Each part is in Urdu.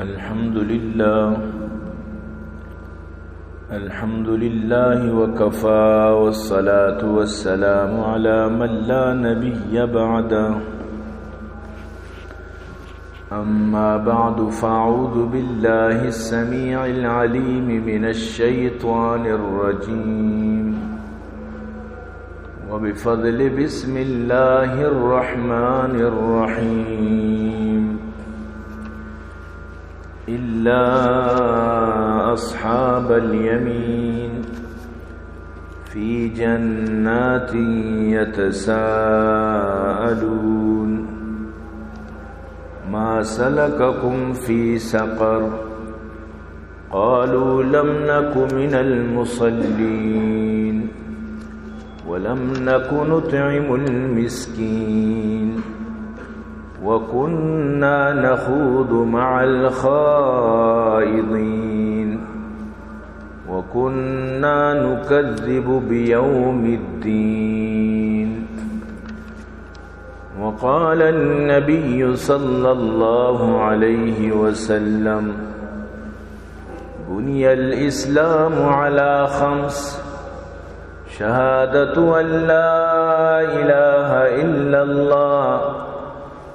الحمد لله وكفى والصلاة والسلام على من لا نبي بعده أما بعد فأعوذ بالله السميع العليم من الشيطان الرجيم وبفضل بسم الله الرحمن الرحيم إلا أصحاب اليمين في جنات يتساءلون ما سلككم في سقر قالوا لم نك من المصلين ولم نك نطعم المسكين وكنا نخوض مع الخائضين وكنا نكذب بيوم الدين وقال النبي صلى الله عليه وسلم بني الإسلام على 5 شهادة أن لا إله إلا الله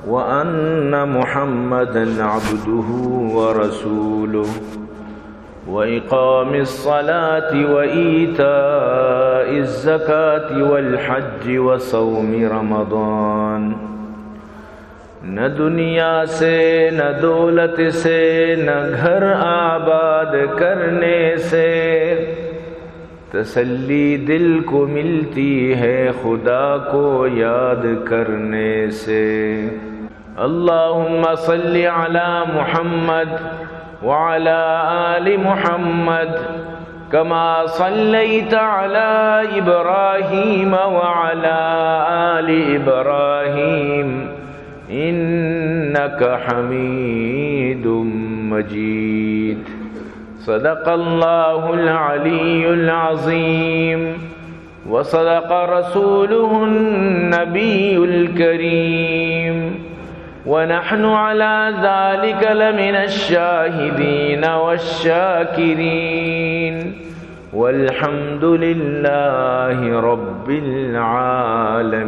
وأن محمدًا عبده ورسوله وإقام الصلاة وإيتاء الزكاة والحج وصوم رمضان نہ دنیا سے نہ دولت سے نہ گھر آباد کرنے سے تسلی دل کو ملتی ہے خدا کو یاد کرنے سے اللہم صل علی محمد وعلى آل محمد كما صليت على إبراهيم وعلى آل إبراهيم إنك حميد مجيد صدق الله العلي العظيم وصدق رسوله النبي الكريم ونحن على ذلك لمن الشاهدين والشاكرين والحمد لله رب العالمين.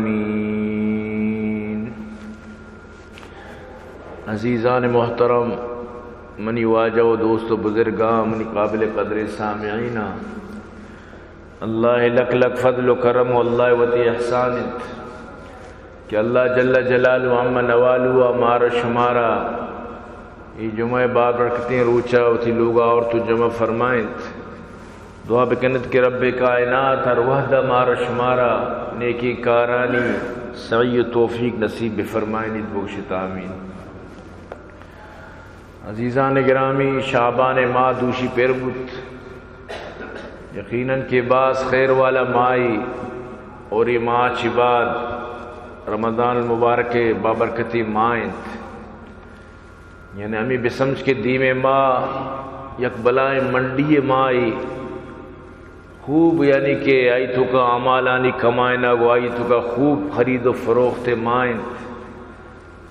عزیزان محترم، منی واجہ و دوست و بزرگاں، منی قابل قدر سامعین، اللہ لک لک فضل و کرم و اللہ وتی احسان کہ اللہ جل جلالہ عم نوالو ہمارا شمارا یہ جمعہ بار برکتیں روچا ہوتی لوگا اور تو جمع فرمائیں دعا بکنت کہ رب کائنات ہر وحدہ ہمارا شمارا نیکی کارانی سعی و توفیق نصیب بفرمائیں بخشت آمین. عزیزان گرامی، شعبان ماہ دوشی پیر بت یقیناً کہ باس خیر والا مائی اور یہ ماہ چی بعد رمضان المبارک بابرکتی مائن یعنی ہمیں بسمجھ کے دیم ماہ یک بلائیں منڈی مائی خوب یعنی کہ آئی تو کا عمالانی کمائنہ گو آئی تو کا خوب خرید و فروخت مائن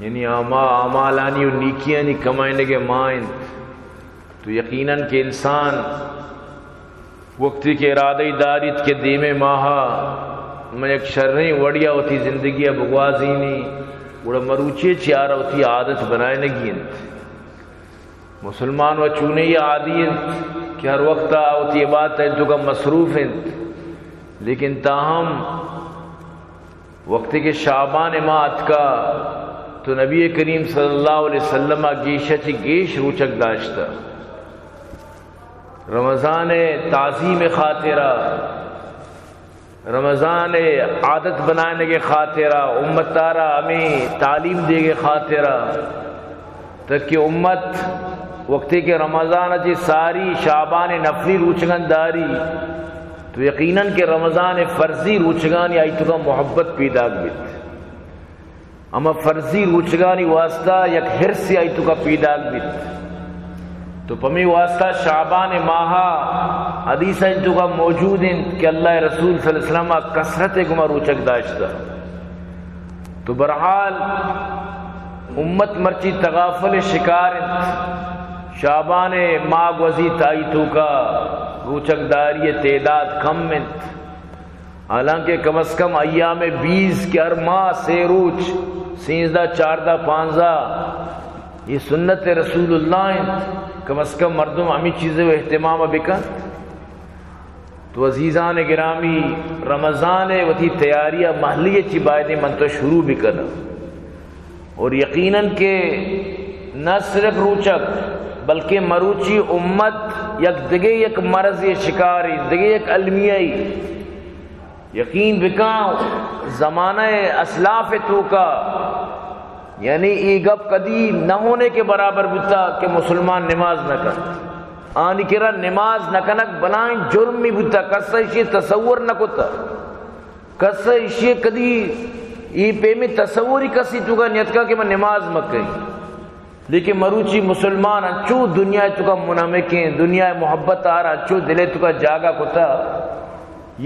یعنی عمالانی و نیکیانی کمائنے کے مائن تو یقیناً کہ انسان وقتی کے ارادہ داریت کے دیم ماہا میں ایک شرعی وڑیا ہوتی زندگی بگوازینی وڑا مروچے چیارہ ہوتی عادت بنائے نگی مسلمان و چونے یہ عادی کہ ہر وقت ہوتی بات ہے تو کا مصروف ہیں لیکن تاہم وقتی کے شعبان ماہ کا تو نبی کریم صلی اللہ علیہ وسلم گیشہ چی گیش روچک داشتا رمضان تعظیم خاطرہ رمضان عادت بنانے کے خاطرہ امت تارا ہمیں تعلیم دے کے خاطرہ تک کہ امت وقتی کے رمضان جی ساری شعبان نفلی روچگان داری تو یقیناً کہ رمضان فرضی روچگان یا ایتو کا محبت پیدا گیت اما فرضی روچگانی واسطہ یک حرص یا ایتو کا پیدا گیت تو پمی واسطہ شعبان ماہا حدیث انتو کا موجود ہیں کہ اللہ رسول صلی اللہ علیہ وسلم کثرت گما روچک داشتا تو برحال امت مرچی تغافل شکار شعبان ماہ وزی تائی تو کا روچک داری تعداد کم میں، حالانکہ کم از کم ایام 20 کے ہر ماہ سے روچ 13 14 15 یہ سنت رسول اللہ ہیں، کم از کم مردم ہمیں چیزیں و اہتمام بکن. تو عزیزان گرامی رمضان وتی تیاریاں محلی چی بائدیں من تو شروع بھی کرنا، اور یقیناً کہ نہ صرف روچک بلکہ مروچی امت یک دگے یک مرض شکاری دگے یک المیائی یقین بکاؤ زمانہ اسلاف تو کا، یعنی ای گپ کدی نہ ہونے کے برابر بتا کہ مسلمان نماز نہ کر، آنی کرا نماز نہ کنک بلائیں جرم میں بتا، کسا اشی تصور نہ کتا، کسا اشی کدی ای پہ میں تصوری کسی تو کا نیت کا کہ میں نماز مکئی. لیکن مروچی مسلمان انچو دنیا تو کا منامکیں، دنیا محبت آ رہا انچو دلے تو کا جاگا کتا،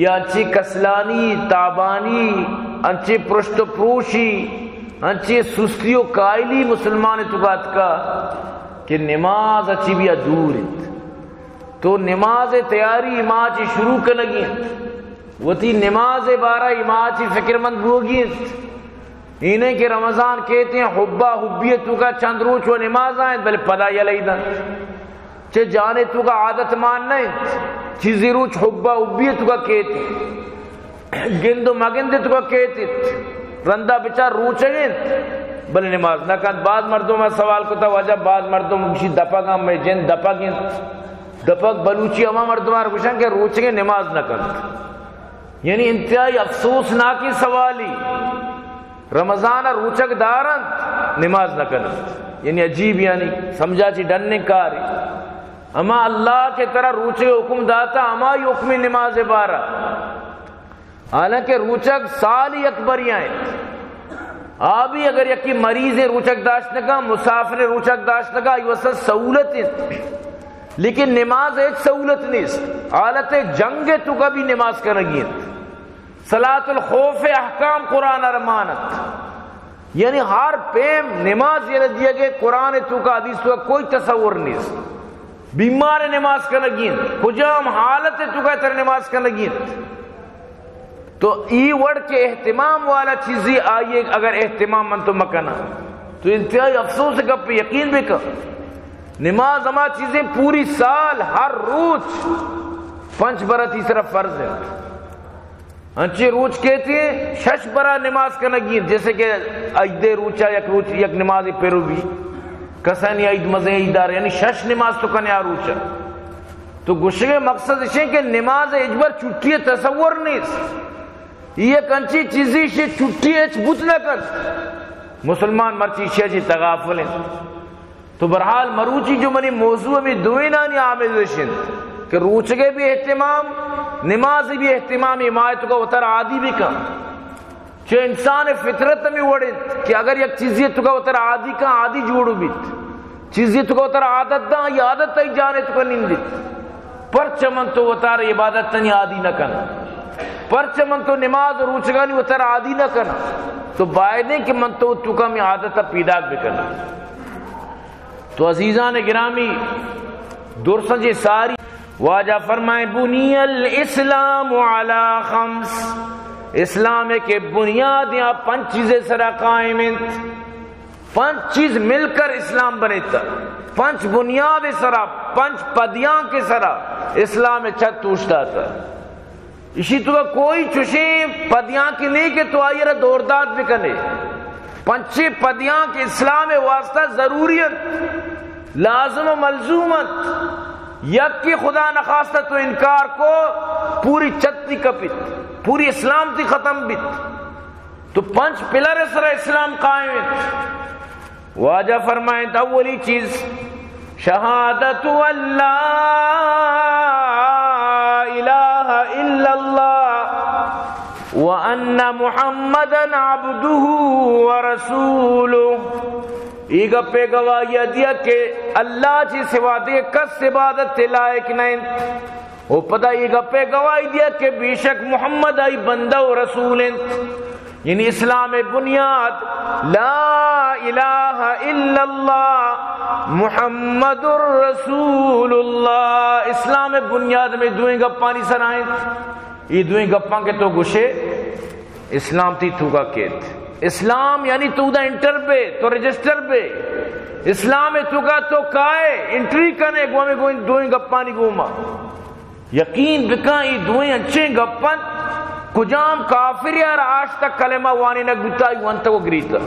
یا انچی کسلانی تابانی انچی پرشت پروشی انچی سستی و قائلی مسلمان تو کا کہ نماز اچھی بھی دور ہے. تو نماز تیاری اماں چی شروع کنگی، وہ تھی نماز بارہ اماں چی فکر مند ہوگی. انہیں کہ رمضان کہتے ہیں حبہ حبیت تو کا چند روچ و نماز آئیں بل پدا یلیدن چھے جانے تو کا عادت مان نہیں چیزی روچ حبہ حبیت تو کا کہتے ہیں، گند و مگند تو کا کہتے ہیں، رندہ بچار روچ ہیں بل نماز نہ کہتے. بعض مردوں میں سوال کو تھا وجہ بعض مردوں میں دپا میں جن دپا گئے دپک بلوچی اما مردوں میں کچھ کہ روچیں نماز نہ کرتے، یعنی انتہائی افسوسناکی سوالی رمضان روچک دارن نماز نہ کرنا، یعنی عجیب، یعنی سمجھا چی ڈننے کاری اما اللہ کے طرح روچے حکم داتا اما یہ حکم نماز بارہ. حالانکہ روچک سالی اکبریاں ہیں، آبی اگر یکی مریض روچک داشت نگا مسافر روچک داشت نگا یہ وسط سہولت ہے، لیکن نماز ایک سہولت نہیں. حالت جنگ تو کا بھی نماز کرنگی ہے، صلاۃ الخوف احکام قرآن ارمانت، یعنی ہر پیم نماز یہ دیا گئے قرآن تو کا حدیث تو کا کوئی تصور نہیں. بیمار نماز کرنگی ہے، کجام حالت تو کا تر نماز کرنگی ہے. تو ای وڑ کے اہتمام والا چیزی آئیے اگر اہتمام من تو مکنا تو انتہائی افسوس ہے کہ یقین بھی کر نماز ہما چیزیں پوری سال ہر روز 5 برا تیسرا فرض ہے. انچے روچ کہتے ہیں 6 برا نماز کنگی، جیسے کہ عید روچا یک نماز پیرو بھی کسانی عید مزے عیدار، یعنی 6 نماز تو کنے روچا. تو گشگے مقصد اسے کہ نماز اجبر چھٹی تصور نہیں، یہ کنچی چیزی سے چھٹی اچ بوت نہ کر مسلمان مرچی شیجی تغافل ہیں. تو برحال مروچی جو منی موضوع میں دوینانی عامل رشن کہ روچگے بھی اہتمام نماز بھی اہتمام حمایت کا اتر عادی بھی کم چھے انسان فطرت میں وڑے کہ اگر یک چیزی تو کا اتر عادی کا عادی جوڑو بیت چیزی تو کا اتر عادت دا یہ عادت تای جانے تو کا نندت پرچمن تو اتر عبادت تنی عادی نہ کنا، پرچمن تو نماز روچگانی اتر عادی نہ کنا، تو بائدیں کہ من تو کا میں عادت پیدا بھی کنا. تو عزیزان گرامی درسن جی ساری واجہ فرمائے بنی الاسلام علی 5، اسلام کے بنیادیاں 5 چیزیں سرا قائم ہیں، 5 چیز مل کر اسلام بنے تا، 5 بنیاد سرا 5 پدیاں کے سرا اسلام چھت توشتا تھا. اسی تو کوئی چشیں پدیاں کی نہیں کہ تو آئیے رہا دورداد بکنے 5 پدیاں کے اسلام واسطہ ضروریت لازم و ملزومت یک کی خدا نخواستہ تو انکار کو پوری چتی کپت پوری اسلام تی ختم بیت. تو 5 پلر سر اسلام قائم ہے. واجہ فرمائیں اولی چیز شہادت اللہ الہ الا اللہ وان محمدا عبدہ ورسولہ. ایگا پہ گواہی دیا کہ اللہ چی سوا دے کس عبادت لائق نہیں، وہ پتہ ایگا پہ گواہی دیا کہ بے شک محمد آئی بندہ و رسول ہیں، یعنی اسلام بنیاد لا الہ الا اللہ محمد الرسول اللہ. اسلام بنیاد میں دوئیں گپانی سر آئیں. یہ دوئیں گپاں کے تو گشے اسلام تھی تو کا کہت. اسلام یعنی تو دا انٹر بے تو رجسٹر بے. اسلام تو کا تو کائے انٹری کنے گو میں گوئیں دوئیں گپانی گوما. یقین بکا یہ دوئیں انچیں گپن کجام کافر یار آج تک کلمہ وانی نک بتائی وانتا کو گریتا.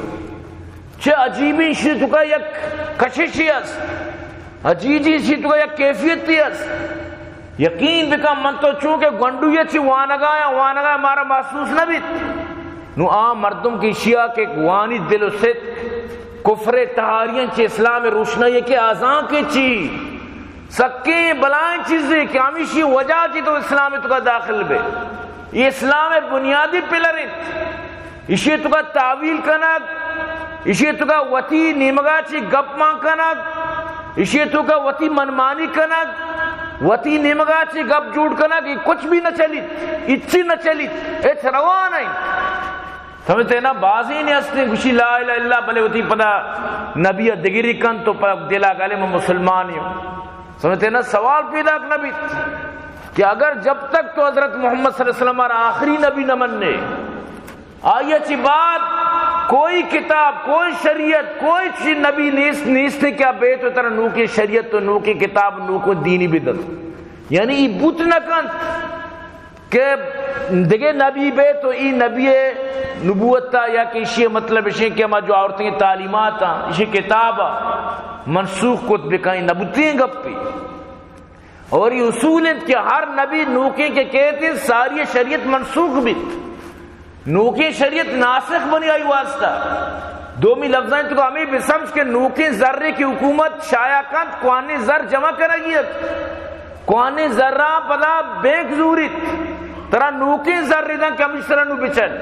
چھے عجیبی شی تو کا یک کششی اس, عجیبی شی تو کا یک کیفیتی اس. یقین بکا من تو چونکہ گنڈو یہ چی وانگایا مارا محسوس نہ بیت. نو مردم کی شیعہ کے وانی دل و ست کفر تہاریاں چی اسلام روشنائی کے آزان کے چی سکے بلائیں چیزیں کہ ہمیشی وجہ چی تو اسلام تو کا داخل بے. یہ اسلام بنیادی پلر ہے. اسی تو کا تعویل کنک, اسی تو کا وطی نیمگا چی گپ ماں کنک, اسی تو کا وطی منمانی کنک, وطی نیمگا چی گپ جوڑ کنک. یہ کچھ بھی نہ چلیت, اچھی نہ چلیت, ایچ روان ہے. سمجھتے ہیں نا بازی نے ہستے خوشی لا الہ الا اللہ بلے ہوتی پدا نبی دگری کن تو پدا دلا گالے میں مسلمانی ہوں. سمجھتے ہیں نا سوال پیدا نبی کہ اگر جب تک تو حضرت محمد صلی اللہ علیہ وسلم آخری نبی نہ مننے آئیے چی بات کوئی کتاب کوئی شریعت کوئی چیز نبی نیستے کیا بیت و طرح نو کی شریعت تو نو کی کتاب نو کو دینی بدت. یعنی یہ بوت نہ کن کہ دیکھے نبی بیت تو ای نبی نبوت تا یا کہ اسی مطلب اسی کہ ہمیں جو عورتیں تعلیمات ہیں اسی کتاب منسوخ کت بکائیں نبوتیں گپی. اور یہ اصول ہے کہ ہر نبی نوکے کے کہتے ہیں ساری شریعت منسوخ بیت. نوکے شریعت ناسخ بنی آئی واسطہ. دومی لفظیں تو ہمیں بھی سمجھ کے نوکے ذرے کی حکومت شایع کند قوانی ذر جمع کرگیت قوانی ذرہ پدا بینک زوریت ترہ نوکے ذرے دن کہ ہم اس طرح نو بچل.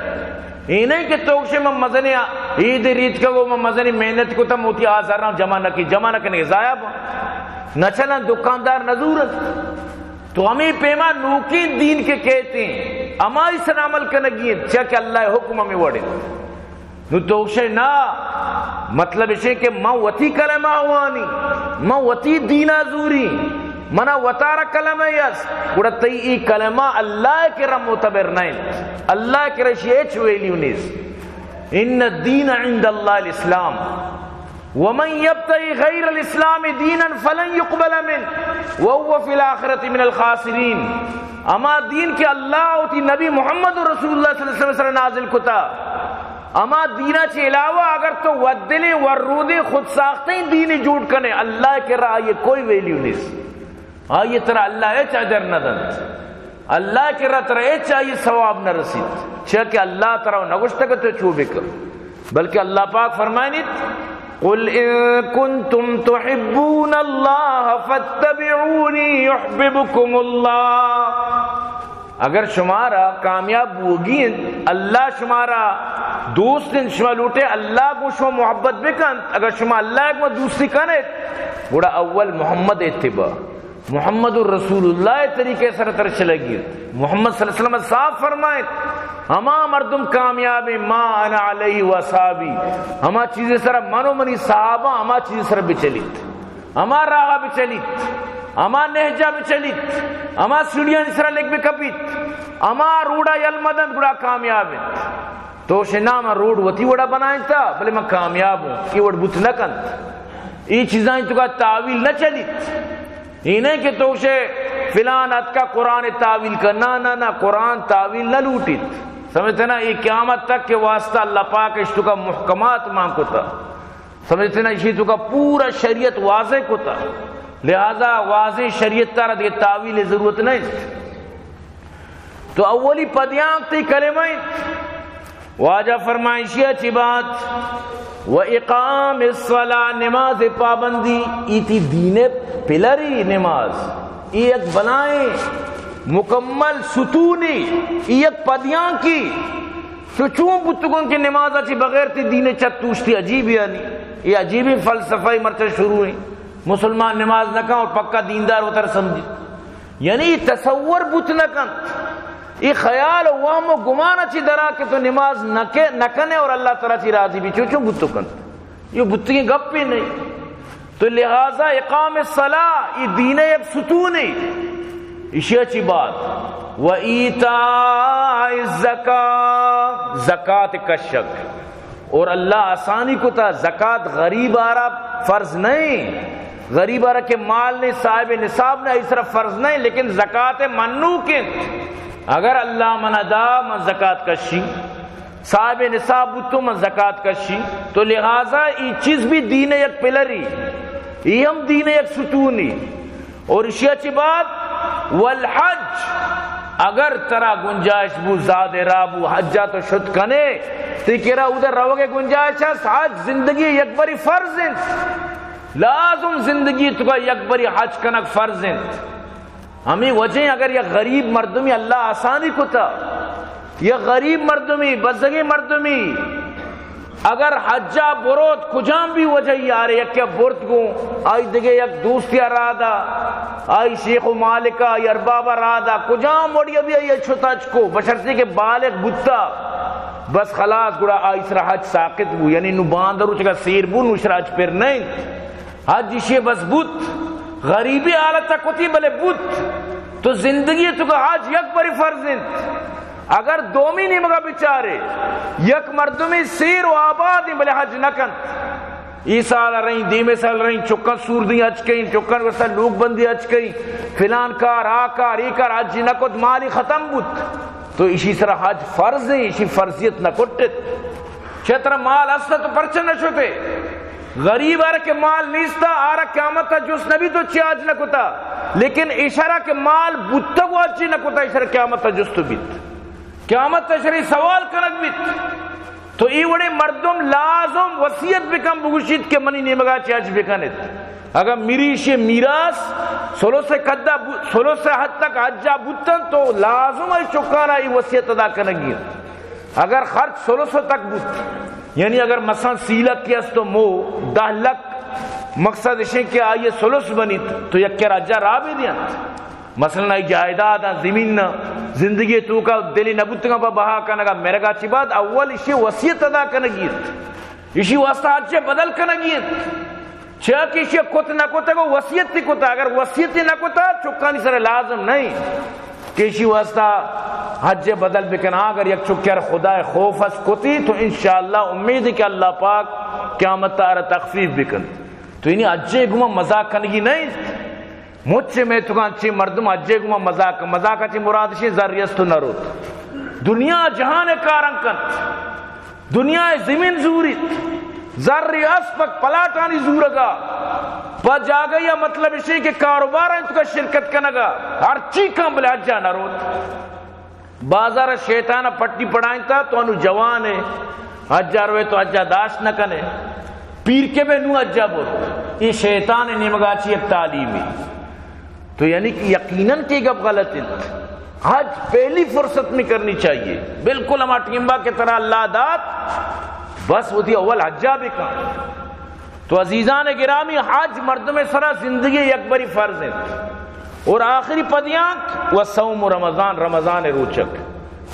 یہ نہیں کہ توکشے میں مزنی عید ریت کا وہ مزنی محنت کو تم ہوتی آزارنا جمع نہ کی جمع نہ کرنے ضائع نہ چلا دکاندار نظورت. تو ہمیں پیما نوکی دین کے کہتے ہیں اما اس طرح عمل کرنگی چاہ کہ اللہ حکم ہمیں وڑے نو توکشے نا مطلب اسے کہ ماں وطی کلمہ ہوانی ماں وطی دینہ زوری منا وطارہ کلمہ یس گوڑا تی ای کلمہ اللہ کے رم متبر نہیں اللہ کے رشیچ ویلیو نیز. ان الدین عند اللہ الاسلام ومن يبتغي غير الاسلام دينا فلن يقبل منه وهو في الاخره من الخاسرين. اما دین کے اللہ ہوتی نبی محمد رسول اللہ صلی اللہ علیہ وسلم نازل کتا. اما دینا چے علاوہ اگر تو ودلے ورودے خود ساختیں دینی جوڑ کنے اللہ کے راہ یہ کوئی ویلیو نہیں. یہ طرح اللہ اچ اجر نہ دن اللہ کے راہ طرح اچ آئی ثواب نہ رسید چاہ کہ اللہ طرح نگوشتا کہ تو چوبے کر بلکہ اللہ پاک فرمائنیت قل ان کنتم تحبون اللہ فاتبعونی یحببکم اللہ. اگر شمارا کامیاب ہوگی اللہ شمارا دوست شما لوٹے اللہ کو شما محبت بکن اگر شما اللہ کو دوستی کنے بڑا اول محمد اتباع محمد الرسول اللہ طریقے سر تر چلے گی. محمد صلی اللہ علیہ وسلم صاف فرمائے ہما مردم کامیابی ما انا علیہ و صحابی ہما چیزیں سر منو منی صحابہ ہما چیزیں سر بچلیت ہما راہ بچلیت ہما نہجہ بچلیت ہما سیڑیاں سر لکھ بکپیت ہما روڑا یلمدن بڑا کامیاب ہے. تو شنام روڑ وطی وڑا بنائیں تھا بلے میں کامیاب ہوں یہ وڑ بت نہ کن یہ چیزیں تو کا تعویل نہ چلیت. یہ نہیں کہ تو اسے فلان ات کا قرآن تعویل کرنا نہ قرآن تعویل نہ لوٹیت. سمجھتے نا یہ قیامت تک کے واسطہ اللہ پاک اس تو کا محکمات مانگ کو تھا. سمجھتے نا اسی تو کا پورا شریعت واضح کو تھا لہذا واضح شریعت تارا دے تعویل ضرورت نہیں. تو اولی پدیانک تی کلمائیں واجہ فرمائشی اچھی بات و اقام الصلاة نماز پابندی ایتی دین پلری نماز ایک بنائیں مکمل ستونی ایک پدیان کی چون بتگن کی نماز اچھی بغیر تی دین چت توشتی عجیب یعنی یہ عجیبی فلسفہ مرچہ شروع ہوئی مسلمان نماز نہ کن اور پکا دیندار ہوتا سمجھی یعنی تصور بت نہ کن یہ خیال وہم و گمان اچھی درا کہ تو نماز نہ کنے اور اللہ تعالیٰ چی راضی بھی چون بتو کن یہ بت کی گپ بھی نہیں. تو لہذا اقام الصلاۃ یہ دین ایک ستون ہے، اسی اچھی بات. وَإِيتَاءِ الزَّكَاةِ زکات کشک، اور اللہ آسانی کو تھا زکات غریب آرہ فرض نہیں، غریب آرہ کے مال نہیں، صاحب نصاب نہیں، اس طرح فرض نہیں، لیکن زکات منوکن اگر اللہ من ادا من زکات کشی، صاحب نصاب بتو من زکات کشی. تو لہذا یہ چیز بھی دین ایک پلری، یہ ہم دین ایک ستونی. اور اسی اچھی بات والحج، اگر ترا گنجائش بو زاد رابو حجہ تو شد کنے تیکرا ادھر رو گے گنجائش ہے. حج زندگی یک بری فرض ہے، لازم زندگی تو کا یک بری حج کنک فرض ہے. ہمیں وجہ اگر یہ غریب مردمی اللہ آسانی کو تھا، یہ غریب مردمی بزگی مردمی اگر حجہ بروت کجام بھی وجہ یار یک کیا برت گو آئی دگے یک دوستی رادا آئی شیخ و مالکہ یا اربابہ رادا کجام وڑی ابھی آئی چھتاچ کو بشرطی کے بالغ بتا بس خلاص گڑا آئی سرا حج ساقت بو، یعنی نو باندرو چکا سیر بو نو شرا حج پر نہیں حج اسے بس بت غریبی حالتا کتی بلے بت. تو زندگی تو کا حج یک بری فرض ہے. اگر دومی نہیں مگا بچارے یک مردمی سیر و آبادی بلے حج نکن، ای سال رہیں دیمے سال رہیں چکن سور دی حج کہیں، چکن ورسا لوگ بندی حج کہیں، فلان کار آکار ای کار حج نکت مالی ختم بود. تو اسی طرح حج فرض ہے، اسی فرضیت نکٹت چھتر مال استا تو پرچن نشوتے. غریب آرہ کے مال نیستا آرہ قیامت تا جس نبی تو چی آج نکتا، لیکن اشارہ کے مال بودتا کو آج چی نکتا، اشارہ قیامت تا جس تو بیت، قیامت تا شریع سوال کنک بیت. تو ای وڑے مردم لازم وصیت بکم بگوشید کہ منی نیمگا چی آج بکنید. اگر میریشی میراس سلو سے قدہ سلو سے حد تک حجہ بودتن تو لازم ای چکانا ای وصیت ادا کنگی. اگر خرچ سلو سے تک بود، یعنی اگر مثلا سیلت کی اس تو مو 10 لکھ مقصد اشیں کہ آئیے سلس بنی تو یک کے راجہ راہ بھی دیا مثلا ای جائیداد زمین زندگی تو کا دلی نبوتگا پا بہا کنگا میرے گا چی بات اول اسی وصیت ادا کنگیت، اسی واسطہ حج بدل کنگیت چاہ کہ اسی کت نہ کتا کو وصیت تی کتا، اگر وصیت نہ کتا چکانی سر لازم نہیں کہ اسی واسطہ حج بدل بکن. اگر یک چکر خدا خوف اس کتی تو انشاءاللہ امید ہے کہ اللہ پاک قیامت تارہ تخفیف بکن. تو انہی حجے گمہ مذاق کنگی نہیں، مجھ سے میں تو کانچی مردم حجے گمہ مذاق اچھی مرادشی ذریعستو نہ روت. دنیا جہان کارن کن، دنیا زمین زوریت ذری اسپک پلاٹانی زورگا پا جاگا یا مطلب اسی کہ کاروبار ہیں تو کا شرکت کنگا ہر چی کام بلے حجہ نہ روت. بازار شیطانہ پٹی پڑھائیں تا تو انو جوان ہے حجہ روئے تو حجہ داشت نہ کنے، پیر کے بے نو حجہ بول یہ شیطان نمگا چی ایک تعلیمی. تو یعنی کہ یقیناً کی گب غلط ہے. حج پہلی فرصت میں کرنی چاہیے، بالکل ہم ٹیمبا کے طرح اللہ داد بس وہ تھی اول حجہ بھی کام. تو عزیزان گرامی حج مردم سرا زندگی یک بری فرض ہے. اور آخری پدیانت وہ صوم رمضان، رمضان روچک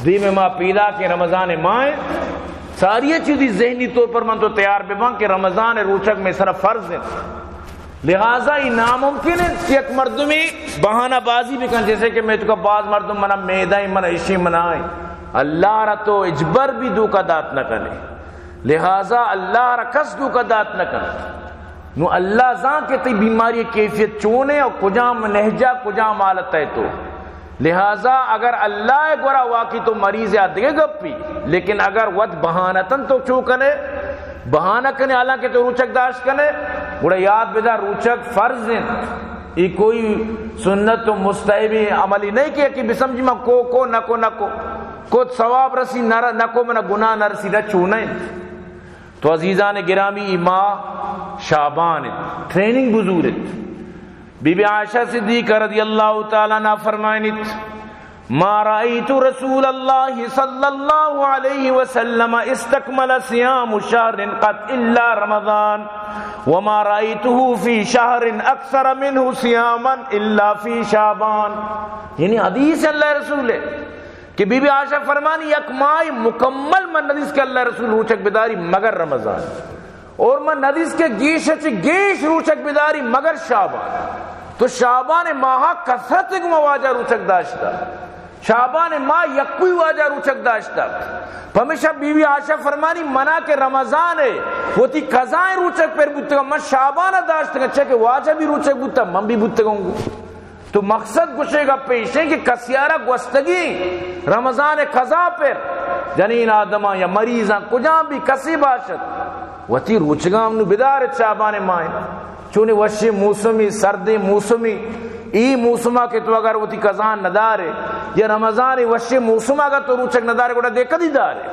دیم ماں پیدا کے رمضان مائیں ساری چیزیں ذہنی طور پر من تو تیار بے بان کہ رمضان روچک میں سرا فرض ہے. لہٰذا یہ ناممکن ہے کہ ایک مردمی بہانہ بازی بھی کن، جیسے کہ میں تو کا بعض مردم منا میدائی منا اشی منائیں اللہ را تو اجبر بھی دو کا دات نہ کنے، لہٰذا اللہ را کس دو کا دات نہ کنے. نو اللہ زان کے تی بیماری کیفیت چونے اور کجام نہجہ کجام حالت ہے. تو لہٰذا اگر اللہ گورا واقعی تو مریض یاد دے گپی، لیکن اگر ود بہانتن تو چو کنے بہانہ کنے حالانکہ تو روچک داشت کنے بڑا یاد بیدا روچک فرض ہیں. یہ کوئی سنت و مستحبی عملی نہیں کیا کہ بسمجھ میں کو نکو کو ثواب رسی نکو میں گناہ نہ رسی رچو نہیں. تو عزیزان گرامی ماہ شعبان ٹریننگ بزورت. بی بی عائشہ صدیقہ رضی اللہ تعالیٰ عنہ فرمائنت ما رأیت رسول اللہ صلی اللہ علیہ وسلم استکمل صیام شہر قط الا رمضان وما رأیته فی شہر اکثر منہ صیاما الا فی شعبان. یعنی حدیث اللہ رسول ہے کہ بی بی عائشہ فرمانی یک ماہ مکمل من حدیث کہ اللہ رسول روچک بداری مگر رمضان، اور من ندیس کے گیش چی گیش روچک بداری مگر شعبان. تو شعبان ماہ کثرت کو مواجہ روچک داشتا، شعبان ماہ یکوی واجہ روچک داشتا. ہمیشہ بی بی عائشہ فرمانی منا کہ رمضان ہے وہ تی قضائیں روچک پر بودتا من شعبان داشتا گا کہ واجہ بھی روچک بودتا من بھی بودتا گا. تو مقصد گوشے گا پیش ہے کہ کسیارہ گوستگی رمضان قضا پر جنین آدمہ یا مریضاں کجاں بھی کسی باشد وہ تی روچگاں ہم نے بدار شعبان ماہ چونی وشی موسمی سردی موسمی ای موسمہ کے تو اگر وہ تی قضان ندارے یا رمضان وشی موسمہ کا تو روچک ندارے گوڑا دیکھا دی دارے.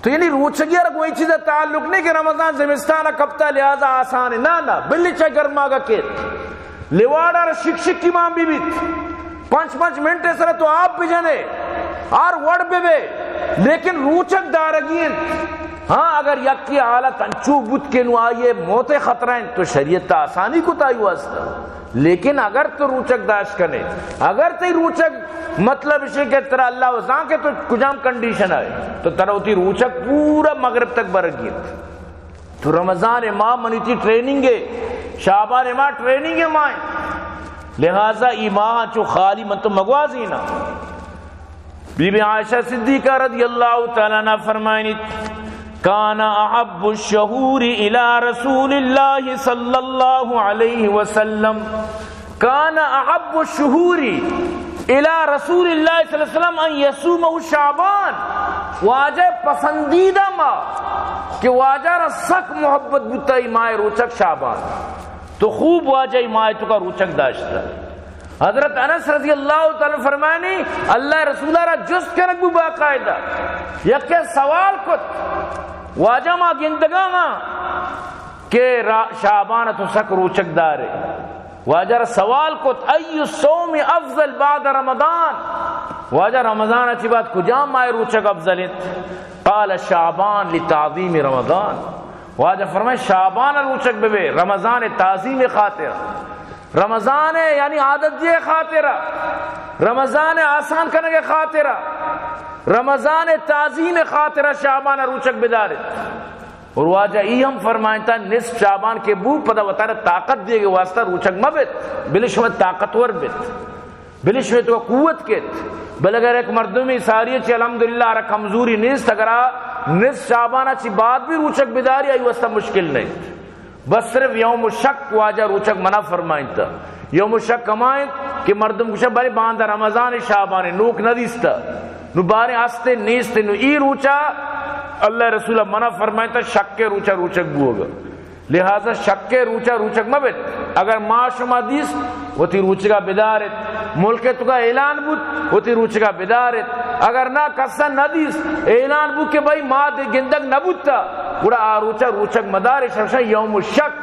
تو یعنی روچگی رکھ وہی چیزیں تعلق نہیں کہ رمضان زمستانہ کبتا لہذا آسان ہے، نا بلی چاہے گرما گا کیت لیواڑا رہا شک کی ماں بھی بیت 5 منٹ سر تو آپ بھی جانے اور وڑ بے لیکن روچک دارگین. ہاں اگر یکی حالت انچو بود کے نو آئیے موت خطرائیں تو شریعت تا آسانی کو تائی واسطہ. لیکن اگر تو روچک داشت کرنے اگر تی روچک مطلب اسے کہ ترہ اللہ وزان کے تو کجام کنڈیشن آئے تو ترہ ہوتی روچک پورا مغرب تک برگیت. تو رمضان ماہ منی تھی ٹریننگ ہے، شعبان ماہ ٹریننگ ہے ماہ، لہذا ای ماہ چو خالی من تو مگوازی نا. بی بی عائشہ صدیقہ رضی اللہ تعالیٰ عنہ فرمائنی کان احب الشہور الى رسول اللہ صلی اللہ علیہ وسلم، کان احب الشہور الى رسول اللہ صلی اللہ علیہ وسلم ان یصومہ شعبان. واجہ پسندیدہ ماہ کہ واجہ را سک محبت بتا ماہ روچک شعبان، تو خوب واجہ ماہ تو کا روچک داشتا. حضرت انس رضی اللہ تعالی فرمانی اللہ رسولہ را جست کرنک بھی باقاعدہ یک سوال کت واجہ ماں گندگاں کہ شعبان تو سک روچک دارے. واجہ را سوال کت ای الصوم افضل بعد رمضان، واجہ رمضان اچھی بات کجام ماہ روچک افضل انت؟ قال شعبان لتعظیم رمضان. واجہ فرمائے شعبان روچک بے رمضان تعظیم خاطر، رمضان یعنی عادت یہ خاطرہ، رمضان آسان کرنے کے خاطرہ، رمضان تعظیم خاطرہ شعبان روچک بدارے. اور واجہ ای ہم فرمائیں تا نصف شعبان کے بو پدا وطارہ طاقت دے گے واسطہ روچک مبت بلشوت طاقتور بت بلشوت کو قوت کت بل اگر ایک مردمی ساری چی الحمدللہ رہا کمزوری نیست اگر نصف شعبانہ چی بعد بھی روچک بداری آئی واسطہ مشکل نہیں. بس صرف یوم شک واجہ روچک منع فرمائیں تا. یوم شک کمائیں کہ مردم کچھ بارے باندھا رمضان شعبان نوک ندیستا نو بارے آستے نیستے نو ای روچا اللہ رسولہ منع فرمائیں تا شک کے روچا روچک بو ہوگا. لہذا شک کے روچا روچک مبت اگر معاشمہ دیس وہ تی روچگا بدارت، ملک تو کا اعلان بود وہ تی روچگا بدارت، اگر نہ کسا ندیس اعلان بود کہ بھائی ماں دے گندگ نبوتا گوڑا آروچا روچک مدار شخصا یوم الشک.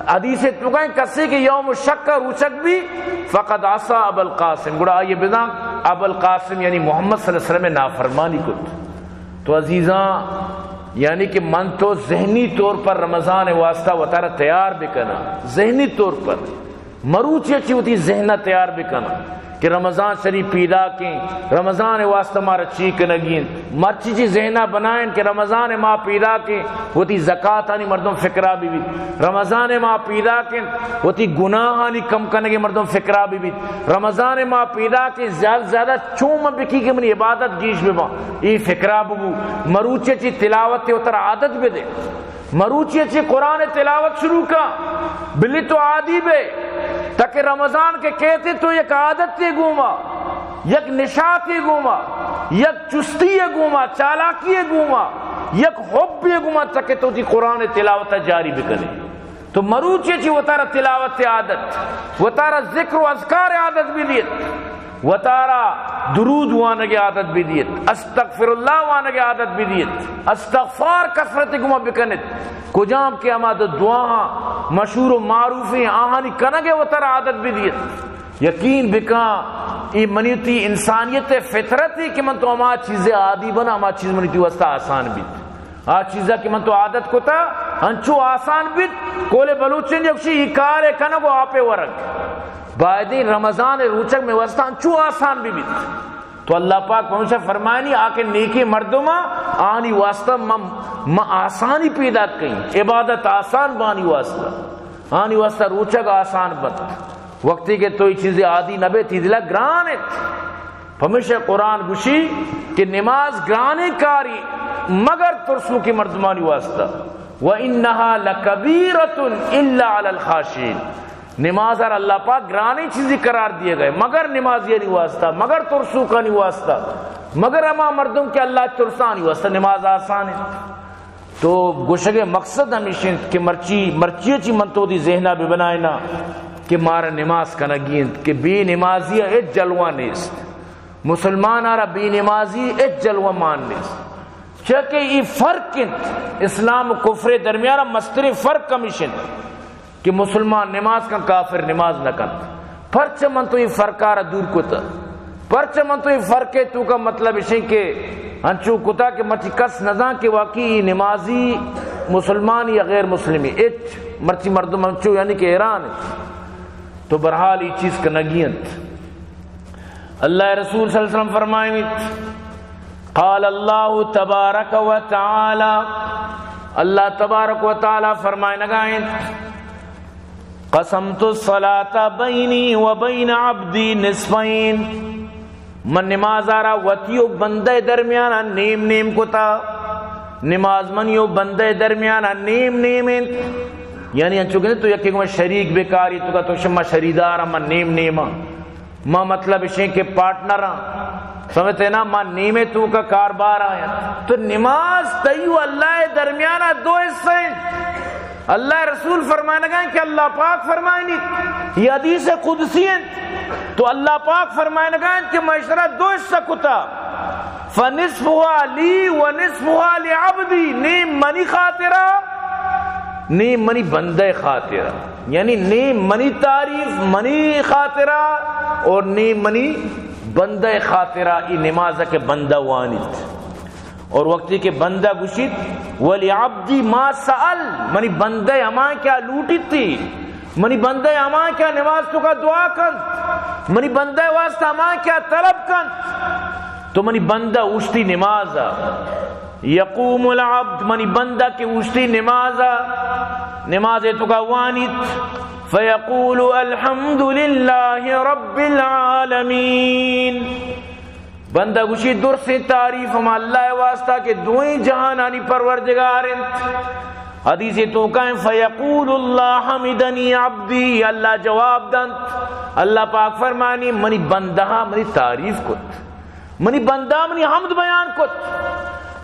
حدیث تو کہیں کسی کہ یوم الشک کا روچک بھی فقد عصا ابو القاسم، گوڑا آئیے بدان ابو القاسم یعنی محمد صلی اللہ علیہ وسلم نافرمانی کت. تو عزیزاں یعنی کہ من تو ذہنی طور پر رمضان واسطہ وطارہ تیار بکنا، ذہنی طور پر مروچی اچھی ہوتی ذہنہ تیار بکنا کہ رمضان شریف پیدا کیں، رمضان واسطہ مارا چیک نگین مرچی چی ذہنہ بنائیں کہ رمضان ماہ پیدا کیں ہوتی زکاة آنی مردم فکرہ بھی بھی، رمضان ماہ پیدا کیں ہوتی گناہ آنی کم کرنے کے مردم فکرہ بھی بھی، رمضان ماہ پیدا کیں زیادہ چوم بکی کہ منی عبادت گیش بھی با ای فکرہ بھی مروچی چی تلاوت اتر عادت بھی دے، مروچی چی قرآن تلاوت شروع کا بلی تو عادی بے تاکہ رمضان کے کہتے تو یک عادت تے گوما، یک نشاطی گوما، یک چستی گوما، چالاکی گوما، یک حب گوما تاکہ تو تی قرآن تلاوت جاری بکنے. تو مروچی چی وطارہ تلاوت عادت، وطارہ ذکر و اذکار عادت بھی دیت، وطارہ درود وانا کی عادت بھی دیت، استغفر اللہ وانا کی عادت بھی دیت، استغفار کثرت گما بکنت کجام کے اماد دعا مشہور و معروفی آہانی کنگے وطارہ عادت بھی دیت. یقین بکا ای منیتی انسانیت فطرتی کہ من تو اما چیزیں عادی بنا، اما چیز منیتی واسطہ آسان بیت، آ چیزہ کہ من تو عادت کو تا ہنچو آسان بیت کولے بلوچن یکشی ای کارے کنگو آپے ورک بعدی رمضان روچک میں واسطہ ہنچو آسان بھی بیت. تو اللہ پاک ہمیشہ فرمائنی آکے نیکی مردمہ آنی واسطہ ما آسانی پیدا کہیں، عبادت آسان بانی واسطہ، آنی واسطہ روچک آسان بند وقتی کے تو یہ چیزیں عادی نبے تھی دلہ گرانت۔ ہمیشہ قرآن گوشی کہ نماز گرانے کاری مگر ترسو کی مردمانی واسطہ، وَإِنَّهَا لَكَبِيرَةٌ إِلَّا عَلَى الْخَاشِعِينَ، نماز اور اللہ پاک گرانی چیزیں قرار دیے گئے مگر نمازی نہیں واسطہ، مگر ترسو کا نہیں واسطہ، مگر اما مردم کے اللہ ترسا نہیں واسطہ، نماز آسان ہے۔ تو گوشگے مقصد ہمیشہ کہ مرچی چی منتو دی ذہنہ بھی بنائنا کہ مارا نماز کا نگیند کہ بی نمازی ایک جلوہ نیست، مسلمان آرہ بی نمازی ایک جلوہ مان نیست، چاکہ یہ فرق اسلام و کفر درمیانہ مستر فرق کمیشن کہ مسلمان نماز کا کافر نماز نہ کن، پرچ من تو یہ فرق آرہ دور کتا، پرچ من تو یہ فرق ہے تو کا مطلب ہے کہ انچو کتا کہ مچی کس نظام کے واقعی نمازی مسلمان یا غیر مسلمی ایچ مرچی مردم انچو یعنی کہ ایران ہے۔ تو برحال یہ چیز کا نگیت اللہ رسول صلی اللہ علیہ وسلم فرمائیں قال اللہ تبارک و تعالی، اللہ تبارک و تعالی فرمائیں نگائیں قسمت الصلاة بینی و بین عبدی نصفین، من نماز آرہ وطیو بندے درمیانا نیم نیم کتا، نماز منیو بندے درمیانا نیم نیم، یعنی انچو کہتے تو یکی کو میں شریک بیکاری تو کا تو شما شریدارا من نیم نیما، ما مطلب اشیں کہ پارٹنرہ سمجھتے نا ما نیمے تو کا کاربار آیا۔ تو نماز تیو اللہ درمیانا دو حصے، اللہ رسول فرمانے گئے کہ اللہ پاک فرمائنی یہ حدیث قدسی ہے، تو اللہ پاک فرمانے گئے کہ معاشرہ دو حصہ کتا، فنصفها لی ونصفها لعبدی، نیم منی خاطرہ نیم منی بندے خاطرہ، یعنی نیم منی تعریف منی خاطرہ اور نیم منی بندے خاطرہ، یہ نماز کے بندہ وانیت اور وقتی کے بندہ گشت وَلِعَبْدِ مَا سَأَلْ، منی بندے ہماں کیا لوٹی تھی، منی بندے ہماں کیا نماز تو کا دعا کن، منی بندے واسطہ ہماں کیا طلب کن، تو منی بندہ اوشتی نمازا، یقوم العبد منی بندہ کی اوشتی نمازا، نماز تو کا وانیت فیقول الحمدللہ رب العالمین، بندہ گوشی در سے تعریف ہم اللہ واسطہ کہ دوئیں جہانانی پروردگار انت، حدیث تو کہیں فیقول اللہ حمدنی عبدی، اللہ جواب دنت، اللہ پاک فرمانی منی بندہ منی تعریف کت، منی بندہ منی حمد بیان کت،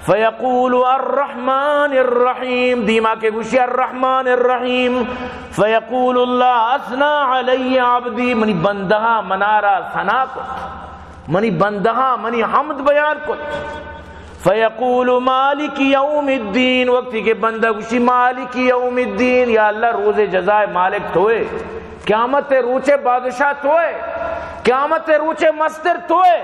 فیقول الرحمن الرحیم، دیما کے گوشی الرحمن الرحیم، فیقول اللہ اثنا علی عبدی، منی بندہ منارا ثنا کت، منی بندہ منی حمد بیان کت، فیقول مالک یوم الدین، وقتی کے بندہ گوشی مالک یوم الدین، یا اللہ روز جزائے مالک توئے، قیامت روچے بادشاہ توئے، قیامت روچے مستر توئے،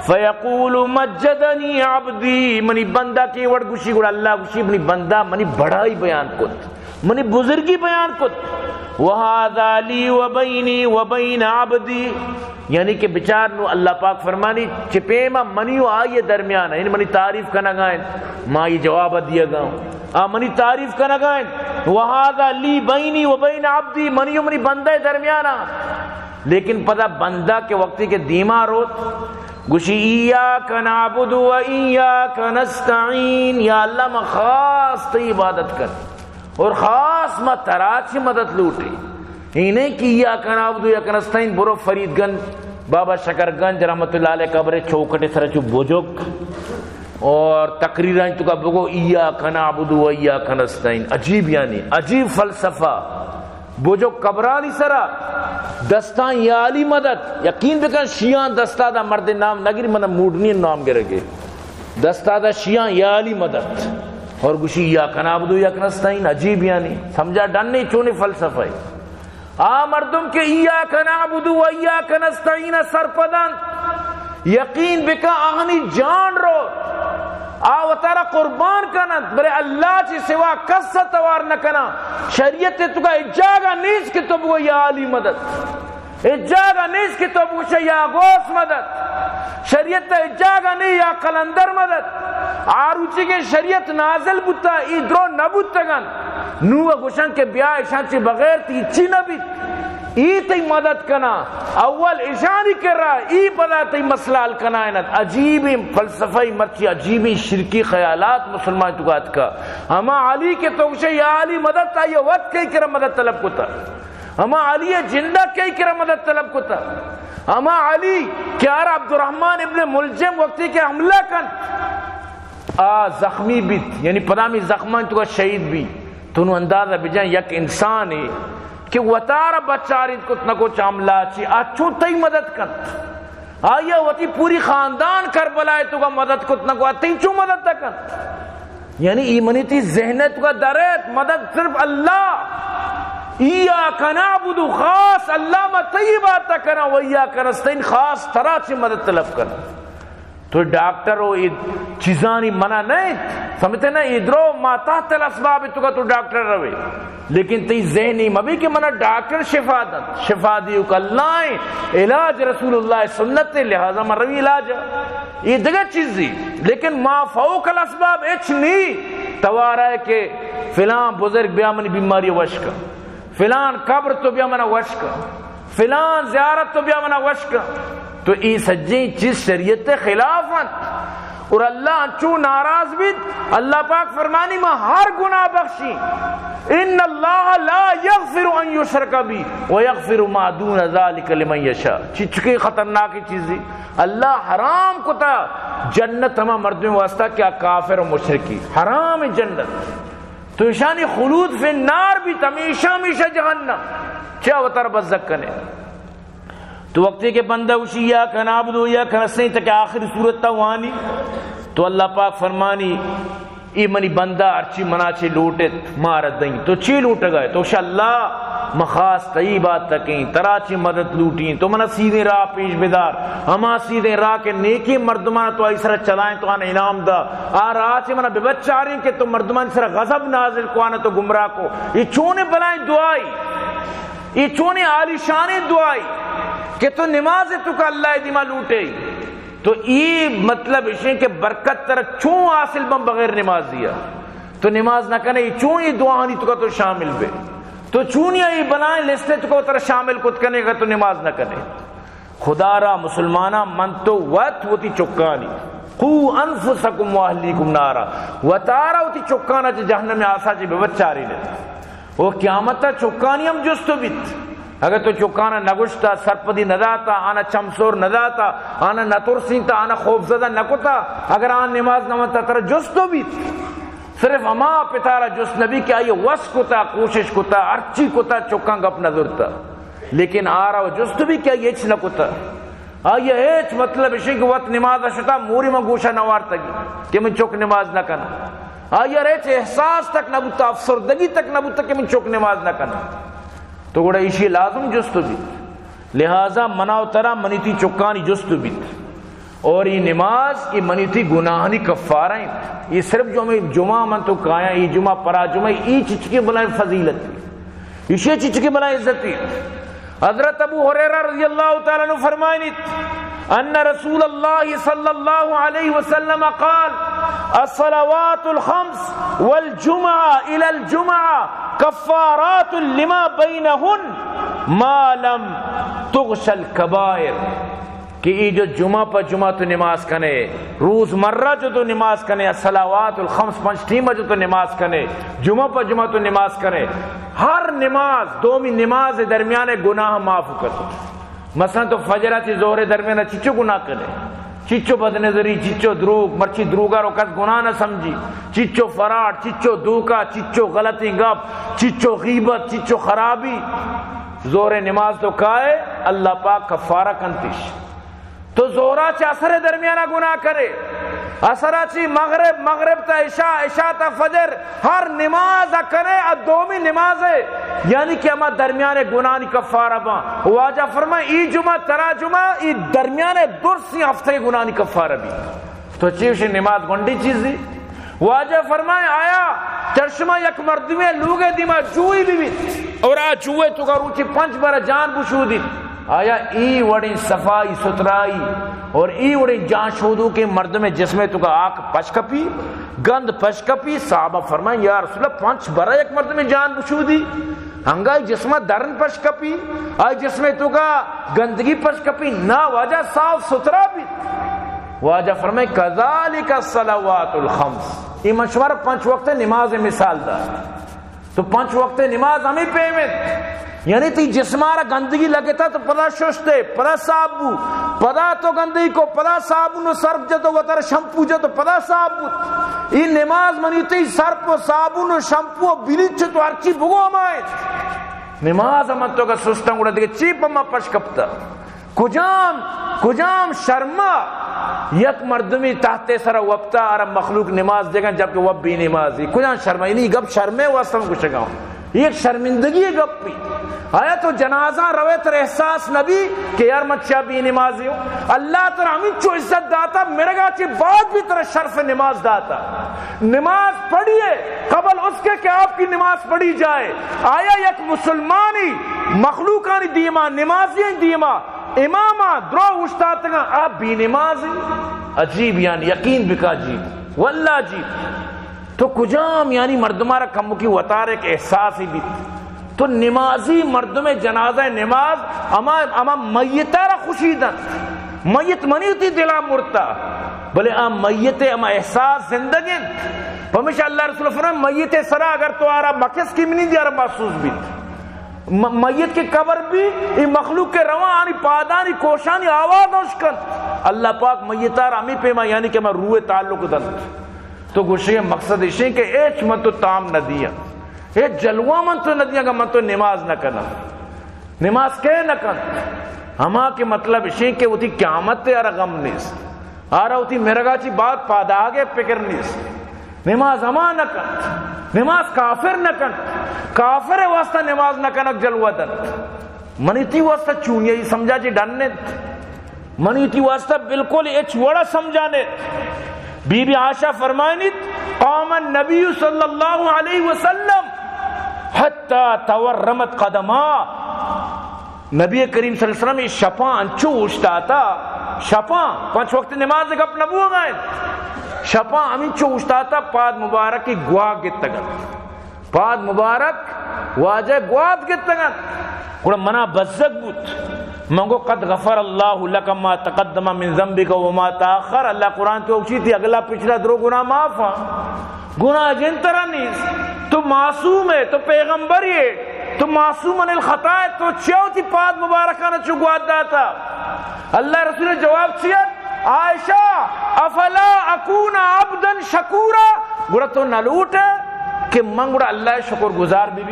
فیقول مجدنی عبدی، منی بندہ کی وڑ گوشی گوڑا اللہ گوشی منی بندہ منی بڑائی بیان کت، منی بزرگی بیان کت، وَهَذَا لِي وَبَيْنِي وَبَيْنَ عَبْدِي، یعنی کہ بچار نو اللہ پاک فرمانی چپیما منیو آئیے درمیان ہے، یعنی منی تعریف کا نگائیں، ماں یہ جواب دیا گا منی تعریف کا نگائیں، وَهَذَا لِي بَيْنِي وَبَيْنَ عَبْدِي، منیو منی بندہ درمیان، لیکن پتہ بندہ کے وقتی کے دیما روت گوشی ایاک نعبد و ایاک نستعین، یا اللہ میں خاص تی عبادت کر اور خاص میں تراچ مدد لوٹی، انہیں کی ایاک نعبد و ایاک نستعین برو فرید گنج بابا شکر گنج رحمت اللہ علیہ قبر چوکٹے سرچو بوجوک اور تقریران تو کا بگو ایاک نعبد و ایاک نستعین، عجیب یعنی عجیب فلسفہ، بوجو قبرانی سرا دستان یا علی مدد، یقین بکن شیعان دستا دا مرد نام نگری منہ موڈنی نام گرے گے، دستا دا شیعان یا علی مدد اور گوشی یا کنابدو یا کنستائین، عجیب یعنی سمجھا ڈننے چونے فلسفہ ہے، مردم کے یا کنابدو و یا کنستائین سرپدن، یقین بکا آہنی جان رو آواتارا قربان کنند، بلے اللہ چی سوا کس ستوار نکنا، شریعت تو کا اجاگا نیس کی تو بگو یا علی مدد، اجاگا نیس کی تو بگو یا غوث مدد، شریعت اجاگا نہیں یا قلندر مدد آروچی کے شریعت نازل بتا ای درو نبوتگن نوہ گوشن کے بیا اشان چی بغیر تی چی نبیت ای تی مدد کنا اول اشانی کر رہا ای پدا تی مسئلہ حل کنا اینت عجیبی فلسفی مرچی عجیبی شرکی خیالات مسلمان تکات کا ہما علی کے توشے یا علی مدد تا یہ وقت کئی کرا مدد طلب کو تا ہما علی جندہ کئی کرا مدد طلب کو تا ہما علی کیارا عبد الرحمن ابن ملجم وقتی کے حملہ کن زخمی بیت یعنی پدامی زخمان تو کا شہید بھی تو اندازہ بجائیں یک انسان ہے کہ وطارہ بچارت کت نکو چاملہ چی آچو تی مدد کن آیا وطی پوری خاندان کربلائے تو کا مدد کت نکو تی چو مدد کن یعنی ایمانی تی ذہنت کا درت مدد صرف اللہ ایاک نعبد خاص اللہ ما طیبات کنا و ایاک نستعین خاص طرح سے مدد طلب کنا تو ڈاکٹر ہو چیزانی منع نہیں سمجھتے نا ادرو ما تحت الاسباب تو کا تو ڈاکٹر روے لیکن تی ذہنی مبی کہ منع ڈاکٹر شفا دیو کا اللہ علاج رسول اللہ سنت لہذا من روی علاج یہ دیگر چیز دی لیکن ما فوق الاسباب اچھ نہیں توارا ہے کہ فلان بزرگ بیا منی بیماری وشکا فلان قبر تو بیا منا وشکا فلان زیارت تو بیا منا وشکا تو ای سجی چیز شریعت خلافت اور اللہ چو ناراض بیت اللہ پاک فرمانی میں ہر گناہ بخشی ان اللہ لا یغفر ان یشرک بی ویغفر ما دون ذالک لمن یشاء چچکی خطرناکی چیزی اللہ حرام کتا جنت ہما مردم واسطہ کیا کافر و مشرکی حرام جنت تو اشانی خلود فی النار بھی ہمیشہ ہمیشہ جہنم کیا وطر بزک کنے تو وقتی کے بندہ اسی یا کنابدو یا کنسنی تک آخری صورت تا وانی تو اللہ پاک فرمانی ای منی بندہ ارچی منا چی لوٹت مارت دیں تو چی لوٹ گئے تو شاء اللہ مخاص طیبات تکیں ترا چی مدد لوٹیں تو منا سیدھے راہ پیش بدار ہما سیدھے راہ کے نیکی مردمان تو ایسرا چلائیں تو آنا انعام دا راہ چی منا ببچاریں کہ تو مردمان سر غضب نازل کو آنا تو گمراہ کو یہ چونے بلائیں دعائی یہ چونے عالی شانے دعائی کہ تو نماز تو کا اللہ دیما لوٹے تو یہ مطلب اس کہ برکت تر چون حاصل بم بغیر نماز دیا تو نماز نہ کرنے چون یہ دعانی تو کا تو شامل بے تو چون یہ بنائیں لستے تو کا تر شامل کت کرنے گا تو نماز نہ کرنے خدا را مسلمانہ من تو وط ہوتی چکانی قو انفسکم و اہلیکم نارا وطارا ہوتی چکانا چا جہنم میں آسا چی ببچاری لے وہ قیامتا چکانی ہم جستو بیت اگر تو چکانا نگشتا سرپدی نداتا آنا چمسور نداتا آنا نترسینتا آنا خوفزدہ نکتا اگر آن نماز نمتا تر جستو بیت صرف اما پتارا جست نبی کہ آئیے وس کتا کوشش کتا ارچی کتا چکان گپ نظرتا لیکن آرہا و جستو بھی کیا یہ اچھ نکتا آئیے ایچ مطلب اسی کہ وقت نماز شتا موری میں گوشہ نوارتا گی کہ میں چک نماز نہ کنا آئیے ایچ احساس تک نبوتا افسردگی تک نبوتا کہ میں چک نماز نہ کنا تو گوڑا اسی لازم جستو بیت لہذا مناو ترا منیتی چکانی جستو بیت اور یہ نماز یہ منیتی گناہنی کفارہ ہیں یہ صرف جو ہمیں جمعہ من تو کہایا یہ جمعہ پرا جمعہ یہ چچکی بلائیں فضیلت ہے اسی چچکی بلائیں عزت ہے حضرت ابو ہریرہ رضی اللہ تعالیٰ عنہ فرمائنی ان رسول اللہ صلی اللہ علیہ وسلم قال الصلوات الخمس والجمعہ الى الجمعہ کفارات لما بینہن ما لم تغش الکبائر کہ یہ جو جمعہ پر جمعہ تو نماز کنے روز مرہ جو تو نماز کنے الصلوات الخمس پنج ٹیمہ جو تو نماز کنے جمعہ پر جمعہ تو نماز کنے ہر نماز دومی نماز درمیان گناہ معاف کرتا مثلا تو فجرہ چی زہر درمیان چچو گناہ کرے چچو بدنظری چچو دروگ مرچی دروگا رو کس گناہ نہ سمجھی چچو فراڈ چچو دوکا چچو غلطی گپ چچو غیبت چچو خرابی زہر نماز تو کائے اللہ پاک کفارہ کنتش تو زہرہ چی اثر درمیانہ گناہ کرے اثرہ چی مغرب تا عشاء تا فجر ہر نماز کرے دومی نماز ہے یعنی کہ ہمیں درمیان گناہ نی کفارہ با واجہ فرمائے ای جمعہ ترا جمعہ ای درمیان درسی ہفتے گناہ نی کفارہ بھی تو چیوشی نماز گنڈی چیزی واجہ فرمائے آیا چرشمہ یک مردمے لوگے دیما جوئی بھی اور آ جوئے تو کا روچی پنچ برا جان بشو دی آیا ای وڑی صفائی ستھرائی اور ای وڑی جان شودو کے مرد میں جس میں تو کا آنکھ پشکپی گند پشکپی. صحابہ فرمائیں یا رسول اللہ پانچ برا ایک مرد میں جان بشودی ہنگائی جسمہ درن پشکپی آئی جس میں تو کا گندگی پشکپی نہ واجہ صاف ستھرا بھی. واجہ فرمائیں کذالک الصلوات الخمس. یہ مشورہ پانچ وقت نماز مثال دا. تو پانچ وقت نماز ہمیں پیمت یعنی تی جسمارا گندگی لگے تھا تو پدا ششتے پدا صابو پدا تو گندگی کو پدا صابون و سرف جا تو وطر شمپو جا تو پدا صابو. یہ نماز منی تی سرف و صابون و شمپو و بلیچ تو ہرچی بگو ہمائے نماز ہمیں تو کا سستنگ اڑا دیکھے چیپ ہمیں پشکپتا کجام شرما یک مردمی تحت سر وقتا اور مخلوق نماز دے گا جبکہ وہ بھی نمازی کجام شرما نہیں گب شرمے واسطہ میں کچھ گاؤں ایک شرمندگی ہے گپ بھی. آیا تو جنازہ روے تر احساس نبی کہ یار مچہ بھی نمازی ہوں اللہ تر ہمیں چو عزت داتا میرے گا چی بعد بھی تر شرف نماز داتا. نماز پڑھیے قبل اس کے کہ آپ کی نماز پڑھی جائے. آیا یک مسلمانی مخلوقانی دیما نمازی دیما امامہ درو اشتاتا گا آپ بھی نمازی. عجیب یعنی یقین بکا جیب واللہ عجیب. تو کجام یعنی مردمارا کم کی وطار ایک احساس ہی بھی. تو نمازی مردم جنازہ نماز اما میتارا خوشی دن میت منی تی دلا مرتا بلے میت اما احساس زندگی پمیشہ اللہ رسول فرمائے میت سرا اگر تو آرہ مکس کی منی دیارہ محسوس بھی میت کے قبر بھی یہ مخلوق کے روانی پادانی کوشانی آواز اشکن اللہ پاک میتارا ہمیں پیما یعنی کہ میں روح تعلق دن. تو گوشے مقصد اشیں کہ ایچ من تو تام نہ دیا اے جلوہ من تو نہ دیا کہ من تو نماز نہ کرنا نماز کہے نہ کرنا ہما کے مطلب اشیں کہ وہ تھی قیامت تے آرہ غم نیس آرہ وہ تھی میرگا چی بات پاداگے پکر نیس. نماز ہما نہ کرنا نماز کافر نہ کرنا کافر واسطہ نماز نہ کرنا جلوہ دن منی تی واسطہ چونیا ہی سمجھا جی ڈننے منی تی واسطہ بالکل ایچ وڑا سمجھانے. بی بی عائشہ فرمائنی قام النبی صلی اللہ علیہ وسلم حتی تورمت قدما. نبی کریم صلی اللہ علیہ وسلم شپاں انچو اشتا تھا شپاں پانچ وقت نماز ایک اپنا بو گئے شپاں انچو اشتا تھا پاد مبارک کی گواہ گت گت پاد مبارک واجہ گواہ گت گت اور منا بزک بوت منگو قد غفر اللہ لک ما تقدم من ذنبک وما تاخر. اللہ قرآن تو اچھی تھی اگلا پچھلا درو گناہ معاف ہاں گناہ جن طرح نہیں تو معصوم ہے تو پیغمبر ہے تو معصوم عن الخطا ہے تو چیو تھی پاد مبارکانہ چگواد داتا. اللہ رسول نے جواب چیا عائشہ افلا اکون عبدا شکورا گڑا تو نلوٹ ہے کہ من گڑا اللہ شکر گزار بھی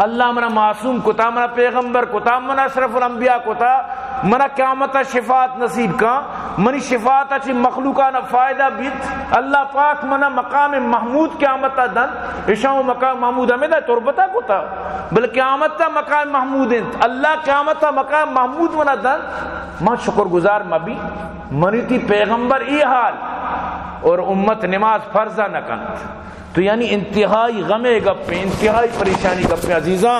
اللہ منا معصوم کتا منا پیغمبر کتا منا اشرف الانبیاء کتا منا قیامت شفاعت نصیب کا منی شفاعت اچھی مخلوقانہ فائدہ بیت اللہ پاک منا مقام محمود قیامت دن اشاو مقام محمود ہمیں دا تربتا کتا بل قیامت مقام محمود انت اللہ قیامت مقام محمود منا دن ماں شکر گزار مبی منی تی پیغمبر ای حال اور امت نماز فرضہ نہ کنت. تو یعنی انتہائی غمے گپے انتہائی پریشانی گپے عزیزاں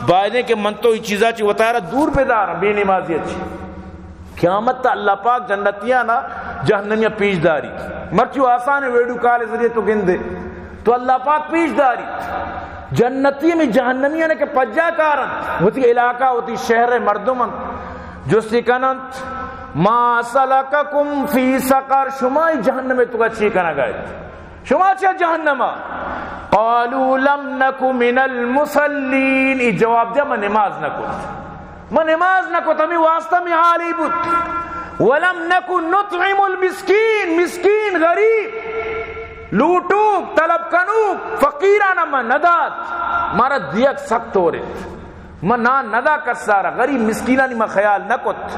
بائدے کے من تو یہ چیزاں چی وطارہ دور بیدار بے نمازی اچھی قیامت تا اللہ پاک جنتیاں نا جہنمیاں پیش داری مرچو آسان ویڈو کالے ذریعے تو گندے تو اللہ پاک پیش داری جنتی میں جہنمیاں نے کہ پجا کارن ہوتی علاقہ ہوتی شہر مردمن جو سکنت ما سلککم فی سقر شمائی جہنم میں تو اچھی کنا گئے شما چاہ جہنما قالوا لم نکو من المصلین ای جواب دیا میں نماز نکو تمہیں واسطہ میں حالی بود ولم نکو نطعم المسکین مسکین غریب لوٹوک طلب کنوک فقیرانہ میں نداد مارا دیک سخت ہو رہے میں ندا کسارا غریب مسکینانی میں خیال نکت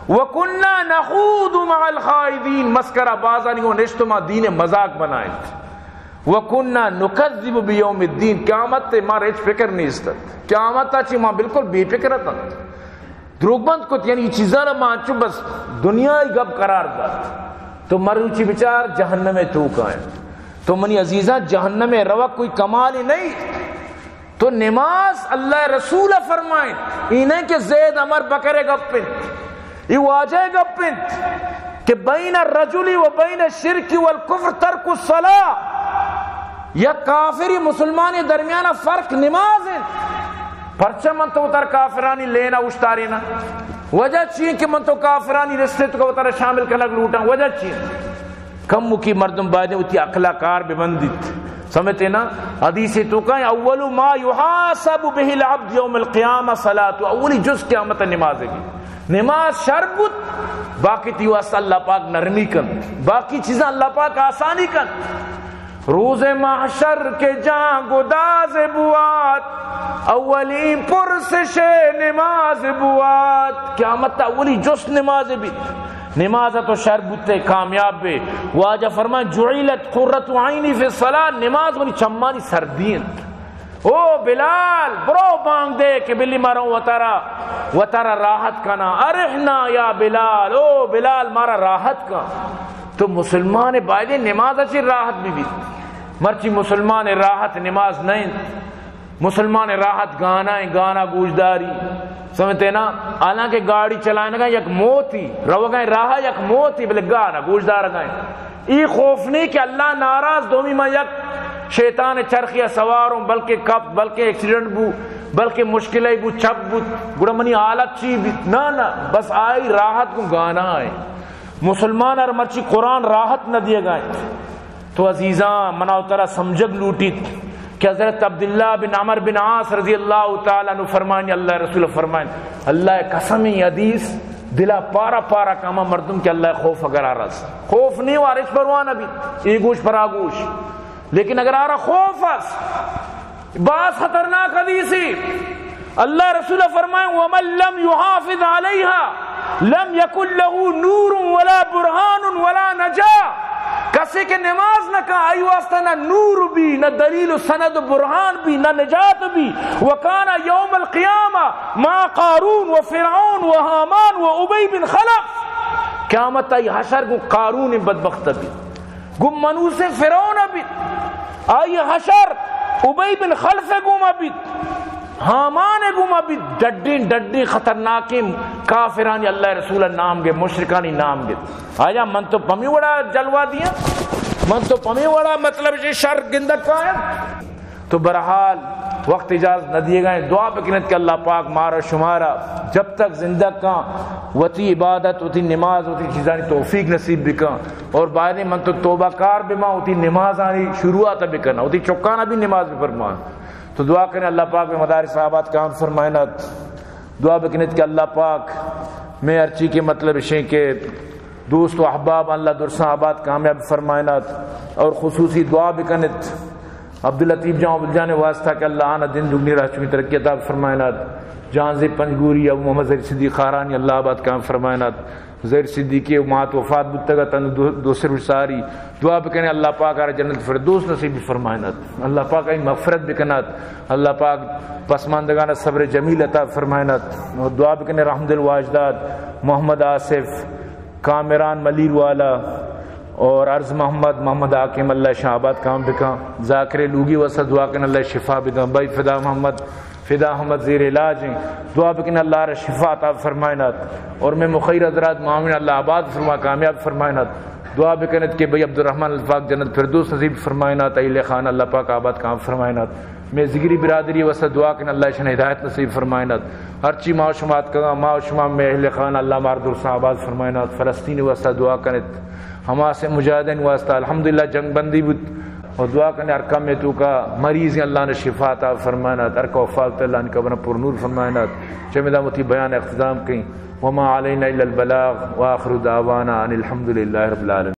وَكُنَّا نَخُوضُ مَعَ الْخَائِضِينَ مسکرہ بازانی کو نشتما دین مذاق بنائیں وَكُنَّا نُكَذِّبُ بِيَوْمِ الدِّينَ قیامت تے مارا ایچ فکر نہیں استد قیامت تا چی ماں بالکل بے فکر تھا دروگ بند کت یعنی چیزاں ماں چو بس دنیا ہی گب قرار دا تو مروچی بچار جہنم تو کائیں تو منی عزیزہ جہنم روا کوئی کمال ہی نہیں تو نماز اللہ رسول فرمائیں انہیں کہ زید عمر بکرے گپن یہ واجہ گپن کہ بین الرجل و بین الشرک والکفر ترک الصلاة، یا کافری مسلمانی درمیانہ فرق نماز ہے. پرچہ من تو اتر کافرانی لینا اشتاری نا وجہ چین کہ من تو کافرانی رستے تو اتر شامل کنک لوٹا وجہ چین کم مکی مردم بائدیں اتی اقلا کار ببندیت سمجھتے نا. حدیث تو کہیں اول ما یحاسب به العبد یوم القیامہ صلاۃ، اولی جز قیامت نماز ہے. نماز شربت باقی تیواس اللہ پاک نرمی کن، باقی چیزاں اللہ پاک آسانی کن. روز محشر کے جان گداز بوات اولین پرسش نماز بوات، قیامت اولی جس نماز بھی نماز تو شربت کامیاب بے. واجہ فرمائے جعلت قرۃ عینی فی الصلاۃ، نماز منی چمانی سردین. او بلال برو بانگ دے کہ بلی ماروں وطارا راحت کنا، ارحنا یا بلال، او بلال مارا راحت کا. تو مسلمان بائدے نماز اچھی راحت بھی مرچی مسلمان راحت نماز نہیں. مسلمان راحت گانا ہے، گانا گوشداری سمجھتے نا. حالانکہ گاڑی چلانے کا یک موتی رو گئے راہ یک موتی بلے گانا گوشدار گئے. ای خوف نہیں کہ اللہ ناراض دومی میں یک شیطان چرخیا سواروں بلکہ کپ بلکہ ایکسیڈنٹ بو بلکہ مشکلیں بو چپ بو گڑا منی حالت چی بھی نا بس آئی راحت کو گانا ہے. مسلمان اور مرچی قرآن راحت نہ دیے گئے. تو عزیزاں مناو ترہ سمجھگ لوٹیت کہ حضرت عبداللہ بن عمر بن عاص رضی اللہ تعالیٰ عنہ فرمائیں اللہ رسول فرمائیں اللہ قسمی حدیث دلا پارا پارا کاما مردم کہ اللہ خوف اگر آرس خوف نہیں وارش پروان ابھی ای گوش پر آگوش لیکن اگر آرہ خوف اس بعض خطرناک حدیثی اللہ رسول فرمائیں وَمَن لَّمْ يُحَافِظْ عَلَيْهَا لَمْ يَكُنْ لَهُ نُورٌ وَلَا بُرْهَانٌ وَلَا نَجَاةٌ. کسی کے نماز نہ کہا آئی واسطہ نہ نور بھی نہ دلیل و سند و برہان بھی نہ نجات بھی. وَكَانَ يَوْمَ الْقِيَامَةِ مَا قارون و فرعون و حامان و ابی بن خلف. قیامت آئی حشر کو قارون بدبخت بھی گم منوس فرعون بھی آئی حشر ابی بن خلف گم بھی حامان گما بھی ڈڈی خطرناکی کافرانی اللہ رسول نام گے مشرکانی نام گے. آیا من تو پمی وڑا جلوا دیا من تو پمی وڑا مطلب یہ شر گندک کا ہے. تو برحال وقت اجازت نہ دیے گئے دعا بکنت کہ اللہ پاک مارا شمارا جب تک زندہ کا وتی عبادت وتی نماز وتی چیزانی توفیق نصیب بکا اور بعد من تو توبہ کار بما وتی نماز آنی شروعات بکنا وتی چکانا بھی نماز بھی فرمان. تو دعا کریں اللہ پاک میں مدارس صحابات کام فرمائنات. دعا بکنت کہ اللہ پاک میں ارچی کے مطلب شیں کہ دوست و احباب اللہ درساں آباد کامیاب فرمائنات. اور خصوصی دعا بکنت عبداللطیف جان عبدالجان واسطہ کہ اللہ آنا دن دگنی رہ چکی ترقی عطا فرمائنات. جان زی پنجگوری ابو محمد زہر صدیق خارانی اللہ آباد کام فرمائنات. زہر صدیقی مات وفات بتگا تن دوسر وساری دعا بکنے اللہ پاک آرہ جنت فردوس نصیب فرمائنات. اللہ پاک آئی مغفرت بکنات. اللہ پاک پسماندگان صبر جمیل عطا فرمائنات. اور دعا بکنے رحمد الواجداد محمد آصف کامران ملیر والا اور عرض محمد حاکم اللہ شہاباد کام بکا. ذاکر لوگی وسط دعا کنے اللہ شفا بکا. بھائی فدا احمد زیر علاج ہیں دعا بکن اللہ رہ شفا عطا فرمائنات. اور میں مخیر حضرات معاملین اللہ آباد فرما کامیاب فرمائنات. دعا بکنت کہ بھئی عبدالرحمن الفاق جنت فردوس نصیب فرمائنات. اہل خان اللہ پاک آباد کام فرمائنات. میں ذکری برادری وسط دعا کن اللہ شن ہدایت نصیب فرمائنات. ہرچی ماں شمات کا ماں شمام میں اہل خان اللہ ماردر صاحب آباد فرمائنات. فلسطین وسط دعا کنت ہما سے مجاہدین واسطہ الحمدللہ جنگ بندی بود اور دعا کرنے ارکا میں تو کا مریض ہیں اللہ نے شفا عطا فرمائنات. ارکا وفاقت اللہ نے قبرہ پر نور فرمائنات. چمیدہ متی بیان اختتام کہیں وما علینا الا البلاغ وآخر دعوانا ان الحمدللہ رب العالمین.